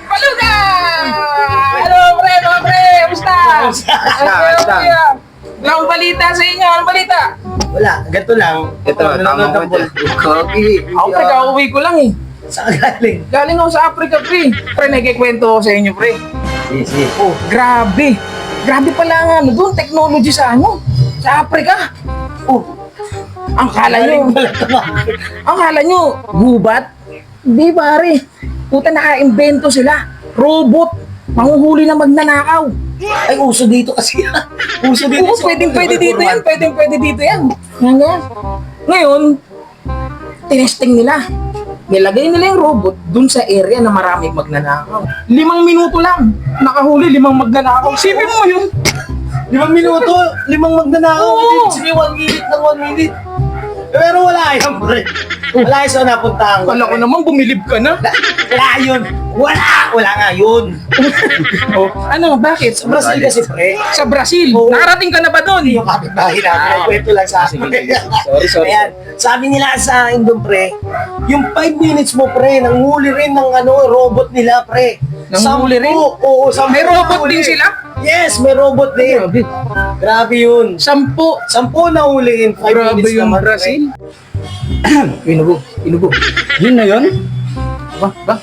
Paluga! Hello, pre, mga pre! Kamusta? Wala akong balita sa inyo. Anong balita? Wala, ganito lang. Ito, tama ko dyan. Okay. Ako, pre, kauwi ko lang eh. Saan galing? Galing ako sa Africa, pre. Pre, nagkikwento ako sa inyo, pre. Sige. Oh, grabe. Grabe pala ang ano doon, technology sa ano. Sa Africa. Oh, ang kala nyo, gubat? Hindi, pare. Puta, naka-invento sila. Robot. Manguhuli na magnanakaw. Ay, uso dito kasi. Uso dito. Oo, pwede dito yan. Pwede dito yan. Yan. Ngayon, tinesting nila. Nilagay nila yung robot dun sa area na maraming magnanakaw. 5 minuto lang. Nakahuli 5 magnanakaw. Sipin mo yun. 5 minuto, 5 magnanakaw. Oo. Sige, 1 minute ng 1 minute. Pero wala yan, pre. Wala yan sa napuntahan ko. Kala ko naman bumilib ka na. Wala yun. Wala nga yun. Oh, ano, bakit? Sa Brazil kasi, pre. Sa Brazil. Oo. Nakarating ka na ba doon? Yung kapitbahay namin, kwento lang sa akin. Sorry. Ayan, sabi nila sa akin doon, pre, yung 5 minutes mo, pre, nanghuli rin ng robot nila, pre. Nanghuli rin? Oo, 10 May robot nahuli. din sila? Yes, may robot din. Grabe yun. 10. 10 na huli in 5 Grabe minutes yung naman, Brazil. Inugo. Yun na yun? Ba?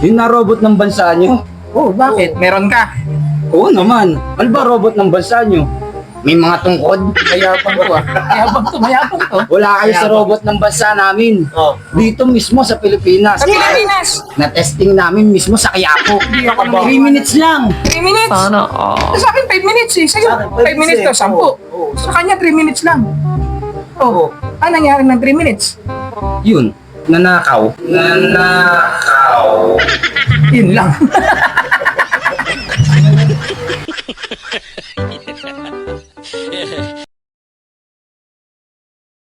Yun na robot ng bansa nyo? Oh, bakit? Meron ka? Oo naman. Ano ba robot ng bansa nyo? May mga tungkod? Mayabang to ah. Mayabang to. Wala kayo sa robot ng bansa namin. Oh. Dito mismo sa Pilipinas. Sa Pilipinas! Na-testing namin mismo sa Quiapo. Hindi ako 3 minutes lang. 3 minutes? Sana all. Sa akin 5 minutes eh. Sa'yo, Sa akin, 5 minutes to, 10. Oo. Sa kanya 3 minutes lang. Oh, ano nangyari ng 3 minutes? Yun. Nanakaw. Yun lang.